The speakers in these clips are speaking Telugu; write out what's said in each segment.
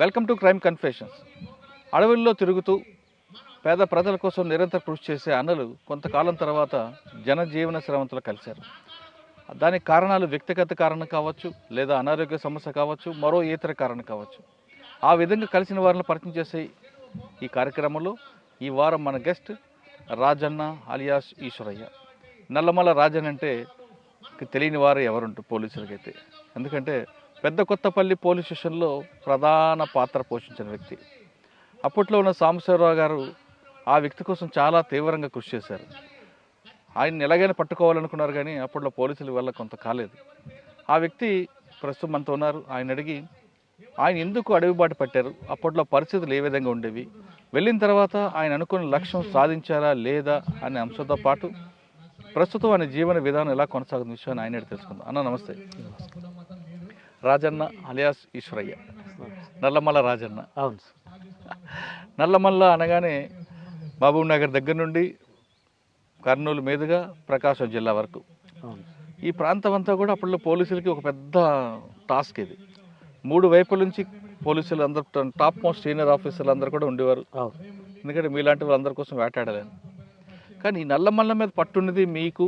Welcome to crime confessions. అడవుల్లో తిరుగుతూ పేద ప్రజల కోసం నిరంతర కృషి చేసే అన్నలు కొంతకాలం తర్వాత జనజీవన శ్రమంతో కలిశారు. దానికి కారణాలు వ్యక్తిగత కారణం కావచ్చు, లేదా అనారోగ్య సమస్య కావచ్చు, మరో ఇతర కారణం కావచ్చు. ఆ విధంగా కలిసిన వారిని పరిచయం చేసే ఈ కార్యక్రమంలో ఈ వారం మన గెస్ట్ రాజన్న అలియాస్ ఈశ్వరయ్య. నల్లమల్ల రాజన్ అంటే తెలియని వారు ఎవరుంటారు పోలీసులకైతే, ఎందుకంటే పెద్ద కొత్తపల్లి పోలీస్ స్టేషన్లో ప్రధాన పాత్ర పోషించిన వ్యక్తి. అప్పట్లో ఉన్న సాంబశివరావు గారు ఆ వ్యక్తి కోసం చాలా తీవ్రంగా కృషి చేశారు. ఆయన్ని ఎలాగైనా పట్టుకోవాలనుకున్నారు, కానీ అప్పట్లో పోలీసుల వల్ల కొంత కాలేదు. ఆ వ్యక్తి ప్రస్తుతం మనతో ఉన్నారు. ఆయన అడిగి ఆయన ఎందుకు అడవి బాట పట్టారు, అప్పట్లో పరిస్థితులు ఏ విధంగా ఉండేవి, వెళ్ళిన తర్వాత ఆయన అనుకున్న లక్ష్యం సాధించారా లేదా అనే అంశంతో పాటు ప్రస్తుతం ఆయన జీవన విధానం ఎలా కొనసాగుతున్న విషయాన్ని ఆయన తెలుసుకుందాం. అన్న నమస్తే. రాజన్న అలియాస్ ఈశ్వరయ్య, నల్లమల్ల రాజన్న. అవును. నల్లమల్ల అనగానే మహబూబ్ నగర్ దగ్గర నుండి కర్నూలు మీదుగా ప్రకాశం జిల్లా వరకు ఈ ప్రాంతం అంతా కూడా అప్పట్లో పోలీసులకి ఒక పెద్ద టాస్క్ ఇది. 3 వైపుల నుంచి పోలీసులు అందరూ, టాప్ మోస్ట్ సీనియర్ ఆఫీసర్లు అందరూ కూడా ఉండేవారు. ఎందుకంటే మీలాంటి వాళ్ళందరి కోసం వేటాడాలని. కానీ ఈ నల్లమల్ల మీద పట్టున్నది మీకు,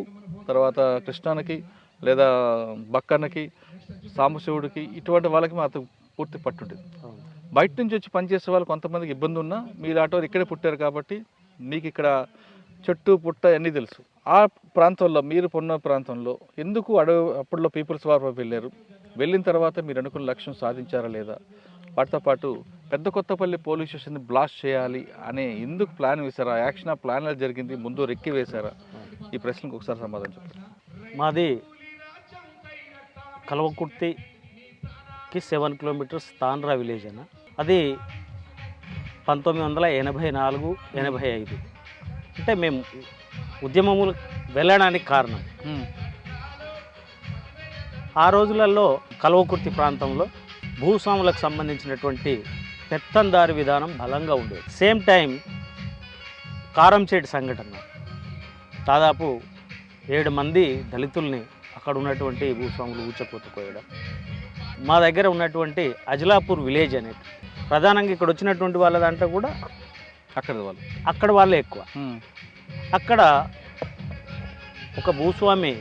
తర్వాత కృష్ణానికి లేదా బక్కన్నకి, సాంబశివుడికి, ఇటువంటి వాళ్ళకి మాత్రం పూర్తి పట్టుంటుంది. బయట నుంచి వచ్చి పనిచేసే వాళ్ళు కొంతమందికి ఇబ్బంది ఉన్నా మీలాంటి వాళ్ళు ఇక్కడే పుట్టారు కాబట్టి మీకు ఇక్కడ చెట్టు పుట్ట అన్నీ తెలుసు. ఆ ప్రాంతంలో మీరు ఉన్న ప్రాంతంలో ఎందుకు అప్పట్లో పీపుల్స్ వార్ వెళ్ళారు, వెళ్ళిన తర్వాత మీరు అనుకున్న లక్ష్యం సాధించారా లేదా, వాటితో పాటు పెద్ద కొత్తపల్లి పోలీస్ స్టేషన్ని బ్లాస్ట్ చేయాలి అనే ఎందుకు ప్లాన్ వేశారా, యాక్షన్ ఆ ప్లాన్ ఎలా జరిగింది, ముందు రెక్కి వేశారా, ఈ ప్రశ్నకు ఒకసారి సమాధానం చెప్పండి. మాది కల్వకుర్తికి 7 కిలోమీటర్స్ తాండ్రా విలేజ్ అన్న. అది 1984-85 అంటే మేము ఉద్యమములు వెళ్ళడానికి కారణం. ఆ రోజులలో కల్వకుర్తి ప్రాంతంలో భూస్వాములకు సంబంధించినటువంటి పెత్తందారి విధానం బలంగా ఉండేది. సేమ్ టైం కారంచేటి సంఘటన, దాదాపు 7 మంది దళితుల్ని అక్కడ ఉన్నటువంటి భూస్వాములు ఊచకోతకోయడం. మా దగ్గర ఉన్నటువంటి అజలాపూర్ విలేజ్ అనేది ప్రధానంగా ఇక్కడ వచ్చినటువంటి వాళ్ళ దాంట్లో కూడా అక్కడ వాళ్ళే ఎక్కువ. అక్కడ ఒక భూస్వామి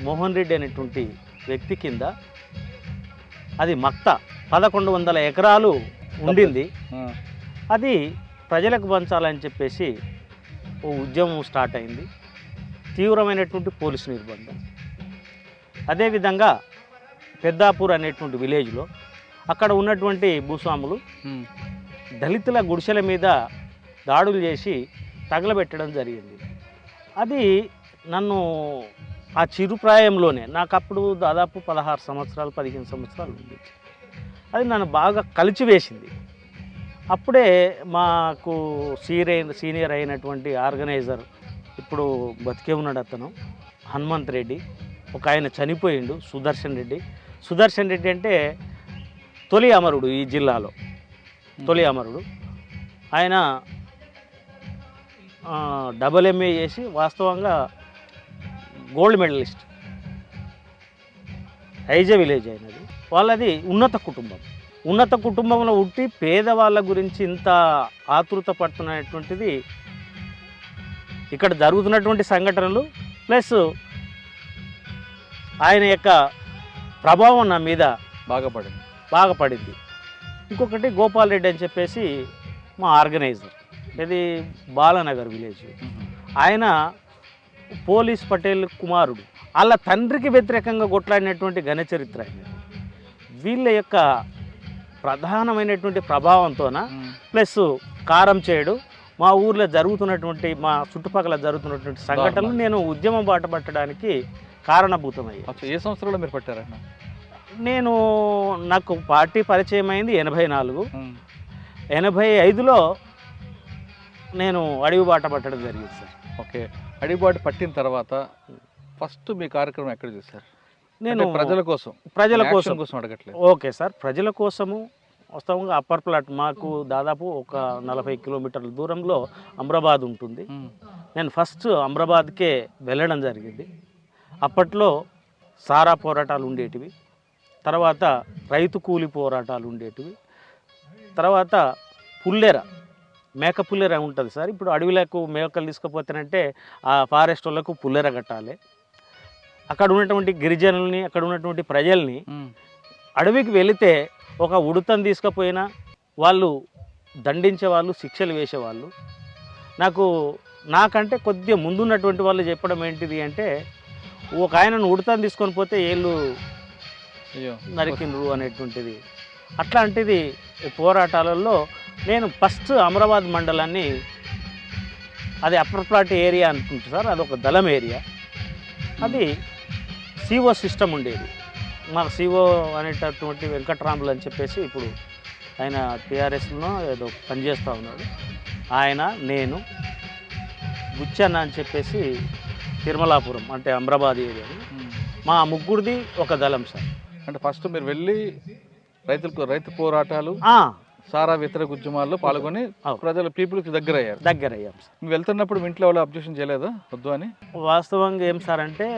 మోహన్ రెడ్డి అనేటువంటి వ్యక్తి కింద అది మక్త 1100 ఎకరాలు ఉండింది. అది ప్రజలకు పంచాలని చెప్పేసి ఓ ఉద్యమం స్టార్ట్ అయింది. తీవ్రమైనటువంటి పోలీసు నిర్బంధం. అదేవిధంగా పెద్దాపూర్ అనేటువంటి విలేజ్లో అక్కడ ఉన్నటువంటి భూస్వాములు దళితుల గుడిసెల మీద దాడులు చేసి తగలబెట్టడం జరిగింది. అది నన్ను ఆ చిరుప్రాయంలోనే, నాకు అప్పుడు దాదాపు 16 సంవత్సరాలు 15 సంవత్సరాలు ఉంది. అది నన్ను బాగా కలిచివేసింది. అప్పుడే మాకు సీనియర్ అయినటువంటి ఆర్గనైజర్, ఇప్పుడు బతికే ఉన్నాడు అతను, హనుమంత్ రెడ్డి, ఒక ఆయన చనిపోయిండు, సుదర్శన్ రెడ్డి అంటే తొలి అమరుడు ఈ జిల్లాలో, తొలి అమరుడు. ఆయన MA చేసి వాస్తవంగా గోల్డ్ మెడలిస్ట్. ఐజే విలేజ్ అయినది వాళ్ళది. ఉన్నత కుటుంబంలో ఉట్టి పేదవాళ్ళ గురించి ఇంత ఆతృత పడుతున్నటువంటిది ఇక్కడ జరుగుతున్నటువంటి సంఘటనలు, ప్లస్ ఆయన యొక్క ప్రభావం నా మీద బాగా పడింది. ఇంకొకటి గోపాల్ రెడ్డి అని చెప్పేసి మా ఆర్గనైజర్, ఇది బాలానగర్ విలేజ్. ఆయన పోలీస్ పటేల్ కుమారుడు. వాళ్ళ తండ్రికి వ్యతిరేకంగా కొట్లాడినటువంటి ఘనచరిత్ర అయినది. వీళ్ళ యొక్క ప్రధానమైనటువంటి ప్రభావంతోన ప్లస్ కారం చేయడు మా ఊర్లో జరుగుతున్నటువంటి, మా చుట్టుపక్కల జరుగుతున్నటువంటి సంఘటనలు నేను ఉద్యమం బాట పట్టడానికి కారణభూతమయ్యాయి. ఏ సంవత్సరంలో మీరు పట్టారన్న? నాకు పార్టీ పరిచయం అయింది 84. 85లో నేను అడవి బాట పట్టడం జరిగింది సార్. ఓకే. అడవి బాట పట్టిన తర్వాత ఫస్ట్ మీ కార్యక్రమం ఎక్కడ చేశారు? నేను ప్రజల కోసం అడగట్లేదు. ఓకే సార్, ప్రజల కోసము. వాస్తవంగా అప్పర్ ప్లాట్ మాకు దాదాపు ఒక 40 కిలోమీటర్ల దూరంలో అమ్రాబాద్ ఉంటుంది. నేను ఫస్ట్ అమ్రాబాద్కే వెళ్ళడం జరిగింది. అప్పట్లో సారా పోరాటాలు ఉండేటివి, తర్వాత రైతు కూలి పోరాటాలు ఉండేటివి. తర్వాత పుల్లెర, మేక పుల్లెర ఉంటుంది సార్. ఇప్పుడు అడవిలకు మేకలు తీసుకుపోతానంటే ఆ ఫారెస్ట్ వాళ్ళకు పుల్లెర కట్టాలి. అక్కడ ఉన్నటువంటి గిరిజనుల్ని, అక్కడ ఉన్నటువంటి ప్రజల్ని అడవికి వెళితే ఒక ఉడతను తీసుకుపోయినా వాళ్ళు దండించేవాళ్ళు, శిక్షలు వేసేవాళ్ళు. నాకంటే కొద్దిగా ముందున్నటువంటి వాళ్ళు చెప్పడం ఏంటిది అంటే, ఒక ఆయనను ఉడతను తీసుకొని పోతే ఏళ్ళు నరికిండ్రు అనేటువంటిది. అట్లాంటిది పోరాటాలలో నేను ఫస్ట్ అమరాబాద్ మండలాన్ని, అది అప్పర్ ప్లాట్ ఏరియా అనుకుంటా సార్, అదొక దళం ఏరియా. అది సిఓ సిస్టమ్ ఉండేది. మాకు సిఓ అనేటటువంటి వెంకట్రాములు అని చెప్పేసి ఇప్పుడు ఆయన టీఆర్ఎస్లో ఏదో పనిచేస్తూ ఉన్నాడు. ఆయన, నేను, బుచ్చన్న అని చెప్పేసి తిరుమలాపురం అంటే అమరాబాద్ ఏరియా, మా ముగ్గురిది ఒక దళం సార్. అంటే ఫస్ట్ మీరు వెళ్ళి రైతు పోరాటాలు, సారా వ్యతిరేక ఉద్యమాల్లో పాల్గొని ప్రజల పీపుల్కి దగ్గర అయ్యాం సార్. మీరు వెళ్తున్నప్పుడు మీ ఇంట్లో వాళ్ళు అబ్జెక్షన్ చేయలేదా వద్దు అని? వాస్తవంగా ఏం సార్ అంటే,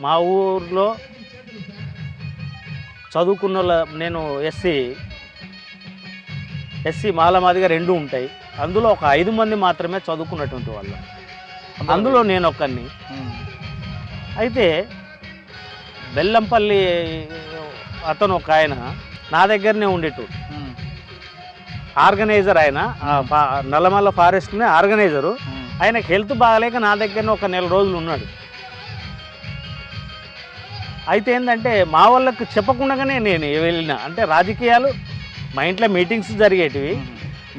మా ఊర్లో చదువుకున్న నేను ఎస్సీ మాలమాదిగా 2 ఉంటాయి. అందులో ఒక 5 మంది మాత్రమే చదువుకున్నటువంటి వాళ్ళు, అందులో నేను ఒక్కడిని. అయితే బెల్లంపల్లి అతను ఒక ఆయన నా దగ్గరనే ఉండేటోడు, ఆర్గనైజర్. ఆయన నల్లమల్ల ఫారెస్ట్నే ఆర్గనైజరు. ఆయనకు హెల్త్ బాగాలేక నా దగ్గరనే ఒక 4 రోజులు ఉన్నాడు. అయితే ఏంటంటే మా వాళ్ళకు చెప్పకుండానే నేను వెళ్ళిన, అంటే రాజకీయాలు మా ఇంట్లో మీటింగ్స్ జరిగేటివి,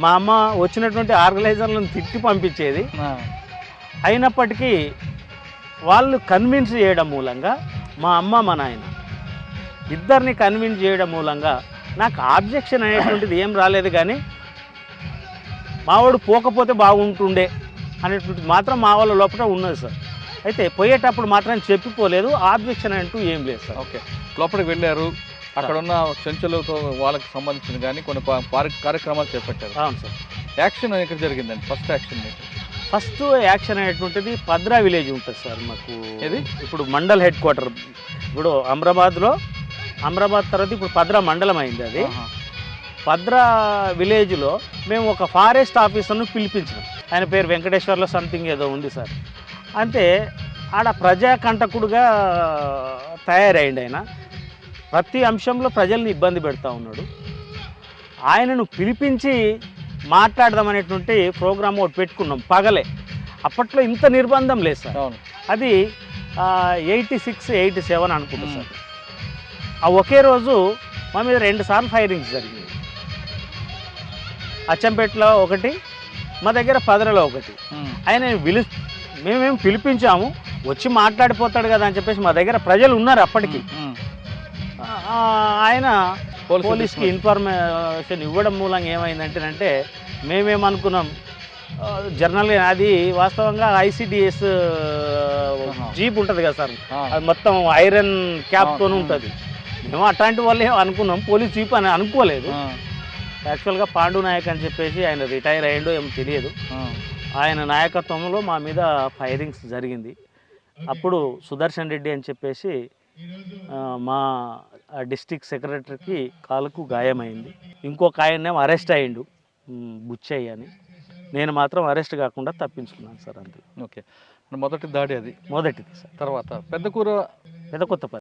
మా అమ్మ వచ్చినటువంటి ఆర్గనైజర్లను తిట్టి పంపించేది. అయినప్పటికీ వాళ్ళు కన్విన్స్ చేయడం మూలంగా, మా అమ్మ మా నాయన ఇద్దరిని కన్విన్స్ చేయడం మూలంగా నాకు ఆబ్జెక్షన్ అనేటువంటిది ఏం రాలేదు. కానీ మావాడు పోకపోతే బాగుంటుండే అనేటువంటిది మాత్రం మా వాళ్ళ లోపల ఉన్నది సార్. అయితే పోయేటప్పుడు మాత్రం చెప్పిపోలేదు, ఆబ్జెక్షన్ అంటూ ఏం లేదు సార్. ఓకే, లోపలికి వెళ్ళారు, అక్కడ ఉన్న చెంచులతో వాళ్ళకి సంబంధించిన కానీ కొన్ని కార్యక్రమాలు చేపట్టారు. అవును సార్. యాక్షన్ ఎక్కడ జరిగిందండి? ఫస్ట్ యాక్షన్ అనేటువంటిది పద్రా విలేజ్ ఉంటుంది సార్ మాకు. ఇది ఇప్పుడు మండల్ హెడ్ క్వార్టర్. ఇప్పుడు అమరాబాద్ తర్వాత ఇప్పుడు పద్రా మండలం అయింది. అది పద్రా విలేజ్లో మేము ఒక ఫారెస్ట్ ఆఫీసర్ను పిలిపించినాం. ఆయన పేరు వెంకటేశ్వర్లో సంథింగ్ ఏదో ఉంది సార్. అంటే ఆడ ప్రజాకంటకుడుగా తయారైంది. ఆయన ప్రతి అంశంలో ప్రజల్ని ఇబ్బంది పెడతా ఉన్నాడు. ఆయనను పిలిపించి మాట్లాడదామనేటువంటి ప్రోగ్రామ్ ఒకటి పెట్టుకున్నాం పగలే. అప్పట్లో ఇంత నిర్బంధం లేదు సార్. అది 86, 87 అనుకుంటా సార్. ఆ ఒకే రోజు మా మీద 2 సార్లు ఫైరింగ్స్ జరిగింది. అచ్చంపేటలో ఒకటి, మా దగ్గర పదరలో ఒకటి. ఆయన మేమేం పిలిపించాము, వచ్చి మాట్లాడిపోతాడు కదా అని చెప్పేసి మా దగ్గర ప్రజలు ఉన్నారు అప్పటికి. ఆయన పోలీస్కి ఇన్ఫర్మేషన్ ఇవ్వడం మూలంగా ఏమైందంటేనంటే, మేమేమనుకున్నాం జర్నల్గా, అది వాస్తవంగా ICDS జీప్ ఉంటుంది కదా సార్, అది మొత్తం ఐరన్ క్యాప్తో ఉంటుంది. మేము అట్లాంటి వాళ్ళే అనుకున్నాం, పోలీస్ జీప్ అని అనుకోలేదు. యాక్చువల్గా పాండు నాయక్ అని చెప్పేసి ఆయన రిటైర్ అయ్యిండో ఏమో తెలియదు. ఆయన నాయకత్వంలో మా మీద ఫైరింగ్స్ జరిగింది. అప్పుడు సుదర్శన్ రెడ్డి అని చెప్పేసి మా డిస్ట్రిక్ట్ సెక్రటరీకి కాలుకు గాయమైంది. ఇంకొక ఆయన్నేమో అరెస్ట్ అయ్యిండు, బుచ్చయ్య అని. నేను మాత్రం అరెస్ట్ కాకుండా తప్పించుకున్నాను సార్, అంతే. ఓకే, మొదటి దాడి అది. మొదటిది సార్. తర్వాత పెద్ద కొత్తపల్లి.